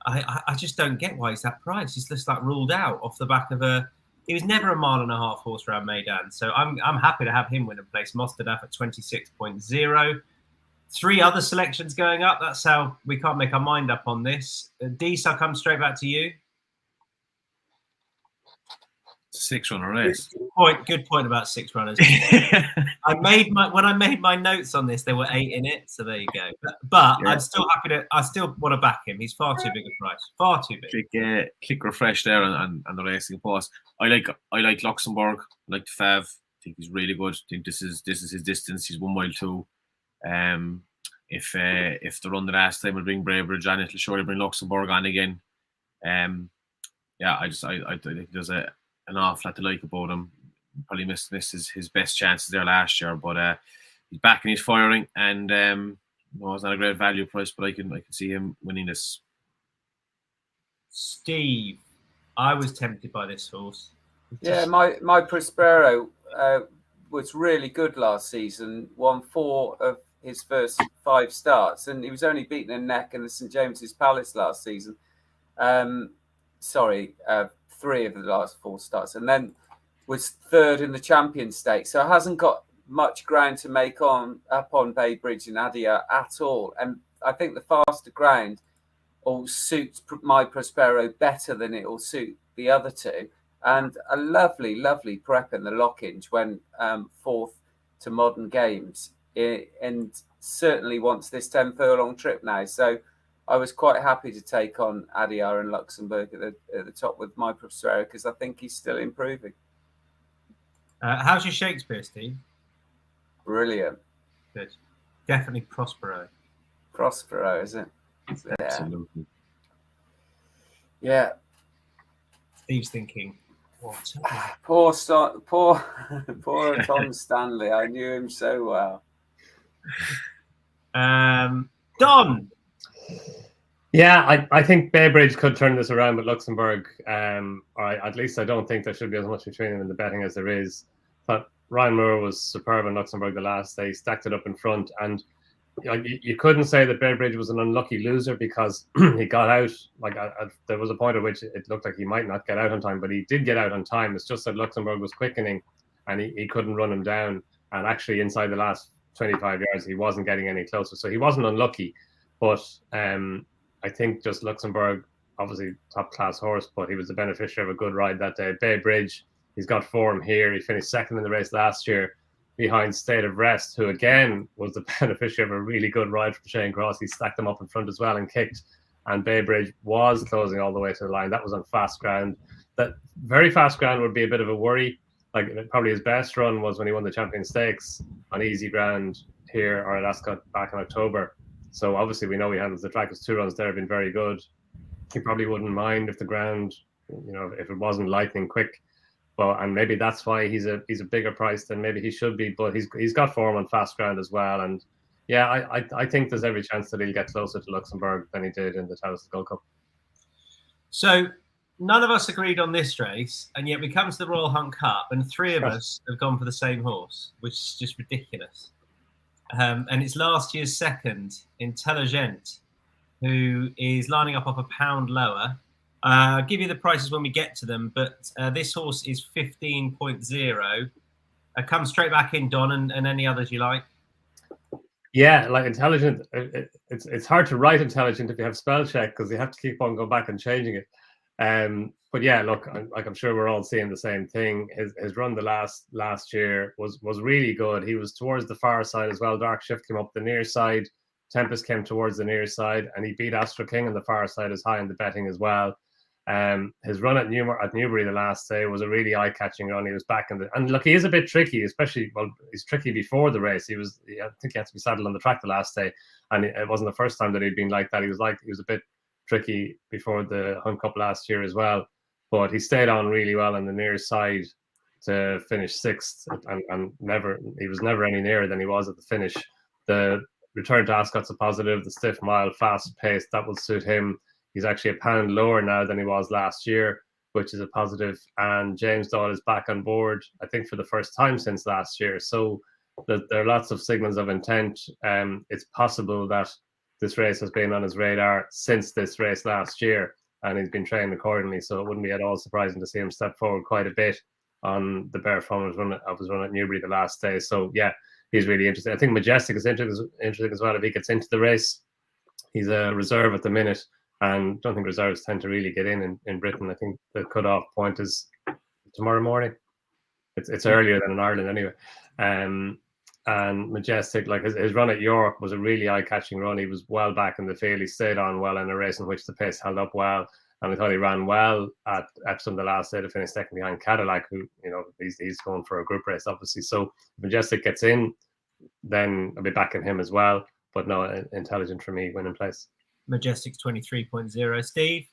I just don't get why he's that price. He's just ruled out off the back of he was never a 1.5 mile horse around Meydan. So I'm happy to have him win and place. Mostadaf at 26.0. 3 other selections going up. That's how we can't make our mind up on this. Deasy, I'll come straight back to you. 6-runner race. Good point about 6 runners. When I made my notes on this, there were 8 in it, so there you go. But yeah. I'm still happy to. I still want to back him. He's far too big a price. Far too big. Click refresh there on the racing post. I like Luxembourg. I like the Fav. I think he's really good. I think this is his distance. He's 1 mile 2. If the run the last time will bring Braybridge on, it'll surely bring Luxembourg on again. I think there's an awful lot to like about him. Probably missed his best chances there last year, but he's back and he's firing, and it's not a great value price, but I can see him winning this. Steve, I was tempted by this horse. Yeah, my Prospero was really good last season. Won 4 of his first 5 starts, and he was only beaten in neck in the St James's Palace last season. 3 of the last 4 starts, and then was 3rd in the Champion Stakes. So it hasn't got much ground to make up on Bay Bridge and Adia at all. And I think the faster ground will suit my Prospero better than it will suit the other 2. And a lovely, lovely prep in the Lockinge when 4th to Modern Games, and certainly wants this 10 furlong trip now. So I was quite happy to take on Adia and Luxembourg at the top with my Prospero, because I think he's still improving. How's your Shakespeare, Steve? Brilliant. Good. Definitely Prospero. Prospero, is it? Absolutely. Yeah. Steve's thinking, what? Poor Tom Stanley. I knew him so well. Donn. Yeah, I think Bay Bridge could turn this around with Luxembourg. Or at least I don't think there should be as much between them in the betting as there is. But Ryan Moore was superb in Luxembourg the last day. He stacked it up in front, and you couldn't say that Bay Bridge was an unlucky loser, because he got out. There was a point at which it looked like he might not get out on time, but he did get out on time. It's just that Luxembourg was quickening, and he couldn't run him down. And actually, inside the last 25 yards, he wasn't getting any closer, so he wasn't unlucky. But I think just Luxembourg, obviously top class horse, but he was the beneficiary of a good ride that day. Bay Bridge, he's got form here. He finished 2nd in the race last year behind State of Rest, who again was the beneficiary of a really good ride from Shane Cross. He stacked them up in front as well and kicked. And Bay Bridge was closing all the way to the line. That was on fast ground. That very fast ground would be a bit of a worry. Probably his best run was when he won the Champion Stakes on easy ground here or at Ascot back in October. So obviously we know he handles the track. His 2 runs there have been very good. He probably wouldn't mind if the ground, if it wasn't lightning quick. And maybe that's why he's a bigger price than maybe he should be. But he's got form on fast ground as well. And yeah, I think there's every chance that he'll get closer to Luxembourg than he did in the Taoiseach Gold Cup. So none of us agreed on this race, and yet we come to the Royal Hunt Cup, and 3 of us have gone for the same horse, which is just ridiculous. And it's last year's 2nd, Intelligent, who is lining up off a pound lower. I'll give you the prices when we get to them, but this horse is 15.0. Come straight back in, Donn, and any others you like. Yeah, Intelligent, it's hard to write Intelligent if you have spell check, because you have to keep on going back and changing it. But yeah, look, I'm sure we're all seeing the same thing. His run the last year was really good. He was towards the far side as well. Dark Shift came up the near side. Tempest came towards the near side, and he beat Astro King on the far side as high in the betting as well. His run at Newbury the last day was a really eye-catching run. He was back and look, he is a bit tricky, especially he's tricky before the race. I think he had to be saddled on the track the last day, and it wasn't the first time that he'd been like that. He was a bit tricky before the Hunt Cup last year as well, but he stayed on really well on the near side to finish sixth, and he was never any nearer than he was at the finish. The return to Ascot's a positive. The stiff mile, fast pace, that will suit him. He's actually a pound lower now than he was last year, which is a positive. And James Doyle is back on board, I think, for the first time since last year. So there are lots of signals of intent. It's possible that this race has been on his radar since this race last year, and he's been trained accordingly. So it wouldn't be at all surprising to see him step forward quite a bit on the bare form of his run at Newbury the last day. So yeah, he's really interesting. I think Majestic is interesting as well if he gets into the race. He's a reserve at the minute, and don't think reserves tend to really get in Britain. I think the cut-off point is tomorrow morning. It's earlier than in Ireland anyway. And Majestic, like his run at York was a really eye-catching run. He was well back in the field. He stayed on well in a race in which the pace held up well. And I thought he ran well at Epsom the last day to finish second behind Cadillac, who, he's going for a group race, obviously. So if Majestic gets in, then I'll be backing him as well. But no, Intelligent for me, winning place. Majestic's 23.0. Steve?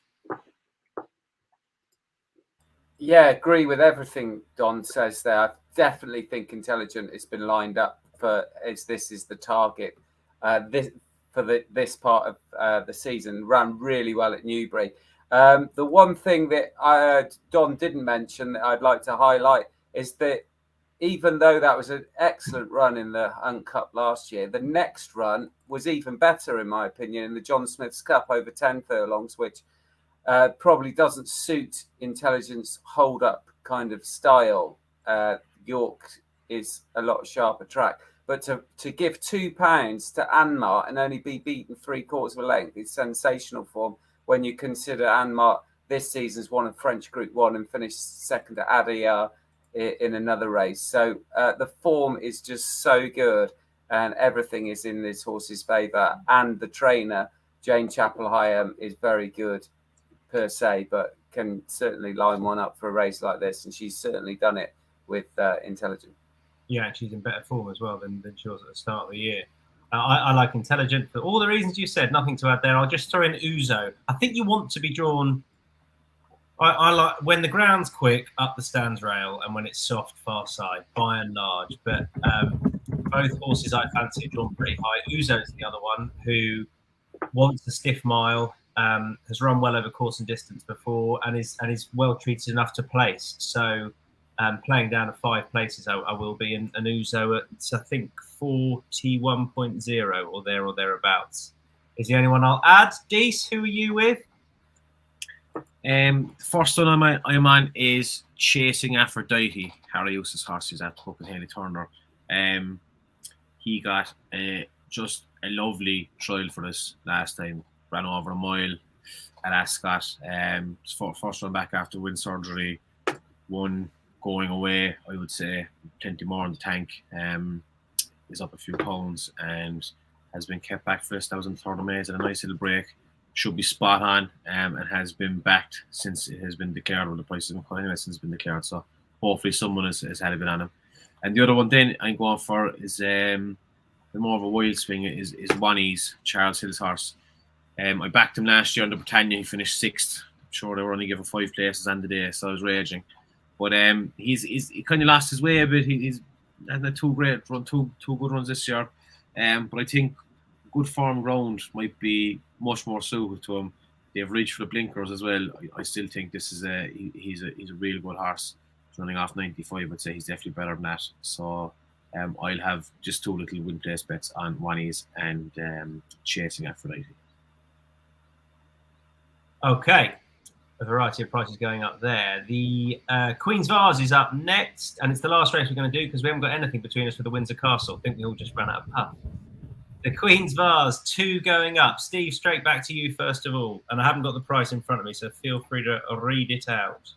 Yeah, agree with everything Don says there. I definitely think Intelligent has been lined up this is the target. This part of the season, ran really well at Newbury. The one thing that Don didn't mention that I'd like to highlight is that even though that was an excellent run in the Hunt Cup last year, the next run was even better, in my opinion, in the John Smith's Cup over 10 furlongs, which probably doesn't suit Intelligent's hold-up kind of style. York is a lot sharper track. But to give £2 to Anmar and only be beaten 3/4 of a length is sensational form when you consider Anmar this season's won a French Group 1 and finished second to Adiyar in another race. So the form is just so good, and everything is in this horse's favour. And the trainer, Jane Chapel-Hyam, is very good per se, but can certainly line one up for a race like this, and she's certainly done it with Intelligent. Yeah, she's in better form as well than she was at the start of the year. I like Intelligent for all the reasons you said. Nothing to add there. I'll just throw in Uzo. I think you want to be drawn. I like when the ground's quick up the stands rail and when it's soft far side, by and large. But both horses I fancy are drawn pretty high. Uzo's the other one who wants a stiff mile, has run well over course and distance before, and is well treated enough to place. So playing down at 5 places, I will be. And Uzo at, I think, 41.0 or thereabouts is the only one I'll add. Dease, who are you with? First one I'm on is Chasing Aphrodite. Harry Eustace horses at Hook and Haley Turner. He got just a lovely trial for us last time. Ran over a mile at Ascot. First one back after wind surgery. One going away, I would say. Plenty more in the tank. Is up a few pounds and has been kept back for this. That was on 3rd of May. It's a nice little break. Should be spot on and has been backed since it has been declared, or the price has been cut anyway since it's been declared. So hopefully someone has had a bit on him. And the other one then I'm going for is the more of a wild swing is Wannies, Charles Hill's horse. I backed him last year under Britannia. He finished 6th. I'm sure they were only given 5 places on the day, so I was raging. But he kind of lost his way a bit. He's had two good runs this year. But I think good form ground might be much more suited to him. They've reached for the blinkers as well. I still think this is he's a real good horse. He's running off 95. I'd say he's definitely better than that. So I'll have just 2 little win place bets on Wannies and Chasing Aphrodite. Okay, a variety of prices going up there. The Queen's Vase is up next, and it's the last race we're going to do because we haven't got anything between us for the Windsor Castle. I think we all just ran out of puff. The Queen's Vase, 2 going up. Steve, straight back to you first of all. And I haven't got the price in front of me, so feel free to read it out.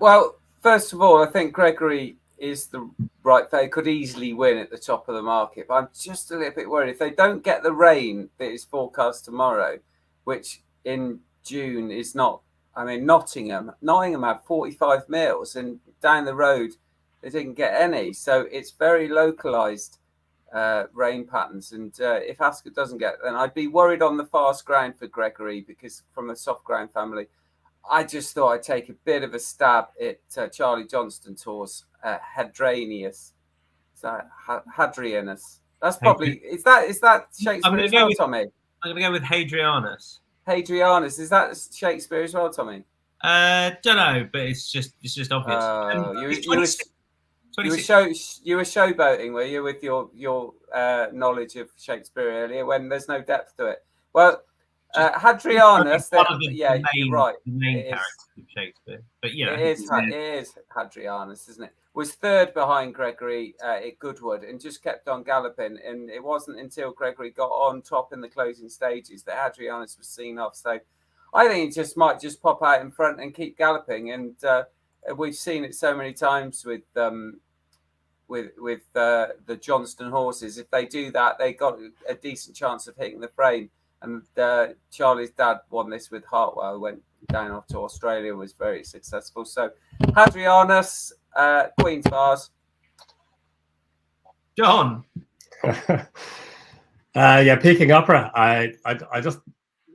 Well, first of all, I think Gregory is the right player. Could easily win at the top of the market, but I'm just a little bit worried if they don't get the rain that is forecast tomorrow, which in June is not. I mean, Nottingham had 45 mils, and down the road they didn't get any. So it's very localised rain patterns. And if Ascot doesn't get, then I'd be worried on the fast ground for Gregory, because from the soft ground family. I just thought I'd take a bit of a stab at Charlie Johnston's horse, Hadrianus. Is that Hadrianus? That's probably is that Shakespeare as well, Tommy? I'm gonna go with Hadrianus. Hadrianus, is that Shakespeare as well, Tommy? Don't know, but it's just obvious. You were showboating, were you, with your knowledge of Shakespeare earlier, when there's no depth to it? Well, Hadrianus, you're right. The main character of Shakespeare, but yeah, it is Hadrianus, isn't it? Was third behind Gregory at Goodwood and just kept on galloping. And it wasn't until Gregory got on top in the closing stages that Hadrianus was seen off. So I think he might just pop out in front and keep galloping. And we've seen it so many times with the Johnston horses. If they do that, they got a decent chance of hitting the frame. And Charlie's dad won this with Hartwell, went down off to Australia, was very successful. So Hadrianus, Queen's Vase. John. Peking Opera. I just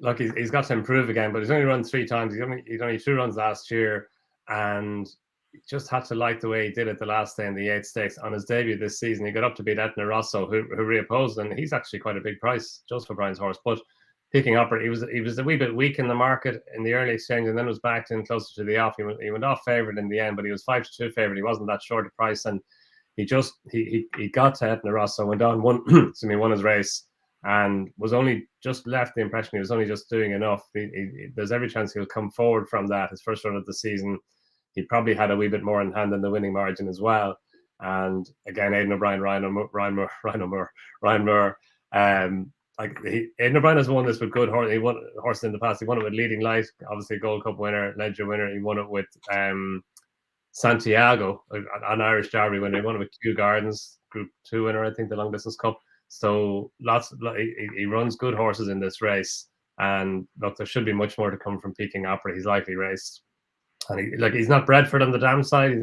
look. He's got to improve again, but he's only run 3 times. He's only 2 runs last year, and he just had to like the way he did it the last day in the 8th Stakes. On his debut this season, he got up to beat Etna Rosso, who reopposed, and he's actually quite a big price, Joseph O'Brien's horse. But Peking Opera, he was a wee bit weak in the market in the early exchange, and then was backed in closer to the off. He went off favourite in the end, but he was 5-2 favourite. He wasn't that short a price, and he got to Etna Rosso, went on, won his race, and was only just left the impression he was only just doing enough. There's every chance he'll come forward from that. His first run of the season, he probably had a wee bit more in hand than the winning margin as well. And again, Aidan O'Brien, Ryan Moore. Aidan O'Brien has won this with good horse. He won horses in the past. He won it with Leading Light, obviously Gold Cup winner, Ledger winner. He won it with Santiago, an Irish Derby winner. He won it with Kew Gardens, Group 2 winner, I think, the Long Distance Cup. So he runs good horses in this race. And look, there should be much more to come from Peking Opera. He's likely raced. And he's not Bradford on the downside.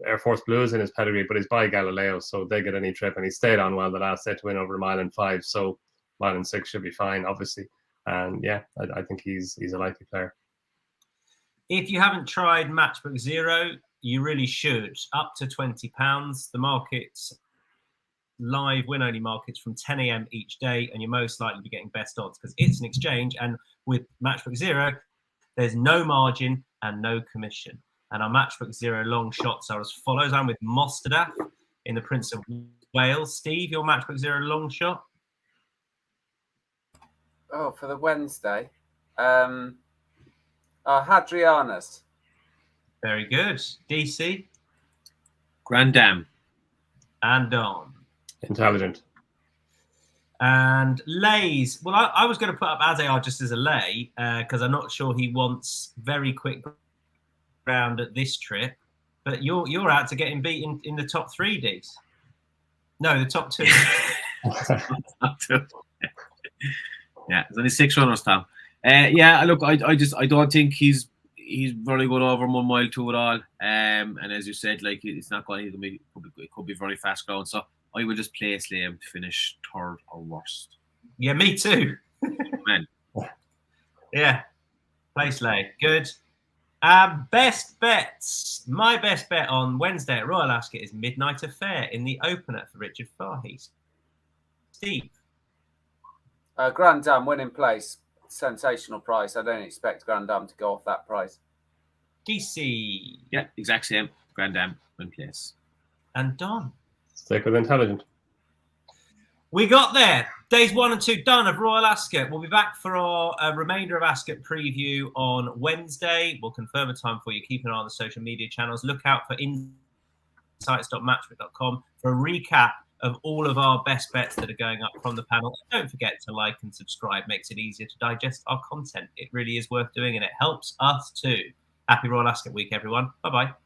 Air Force Blues in his pedigree, but he's by Galileo, so they get any trip. And he stayed on well the last day to win over 1 and 5. So 1 and 6 should be fine, obviously. And yeah, I think he's a likely player. If you haven't tried Matchbook Zero, you really should. Up to £20. The markets, live win-only markets from 10 a.m. each day, and you're most likely to be getting best odds because it's an exchange. And with Matchbook Zero, there's no margin and no commission. And our Matchbook Zero long shots are as follows. I'm with Mostadaf in the Prince of Wales. Steve, your Matchbook Zero long shot? Oh, for the Wednesday. Hadrianus. Very good. DC? Grand Dam. And Donn. Intelligent. And Lays. Well, I was going to put up Azar just as a lay because I'm not sure he wants very quick ground at this trip. But you're out to get him beat in the top 3, Dees. No, the top 2. Yeah, there's only 6 runners, Tom. Look, I don't think he's very good over 1 mile 2 at all. And as you said, like it's not going to be. It could be very fast ground. So I will just place Liam to finish 3rd or worst. Yeah, me too. Man. Yeah, place Lay. Good. Best bets. My best bet on Wednesday at Royal Ascot is Midnight Affair in the opener for Richard Fahey. Steve. Grand Dam winning place. Sensational price. I don't expect Grand Dam to go off that price. DC. Yeah, exact same. Grand Dam win place. And Donn. Stick with Intelligent. We got there. Days 1 and 2 done of Royal Ascot. We'll be back for our remainder of Ascot preview on Wednesday. We'll confirm a time for you. Keep an eye on the social media channels. Look out for insights.matchbook.com for a recap of all of our best bets that are going up from the panel. Don't forget to like and subscribe. Makes it easier to digest our content. It really is worth doing, and it helps us too. Happy Royal Ascot week, everyone. Bye-bye.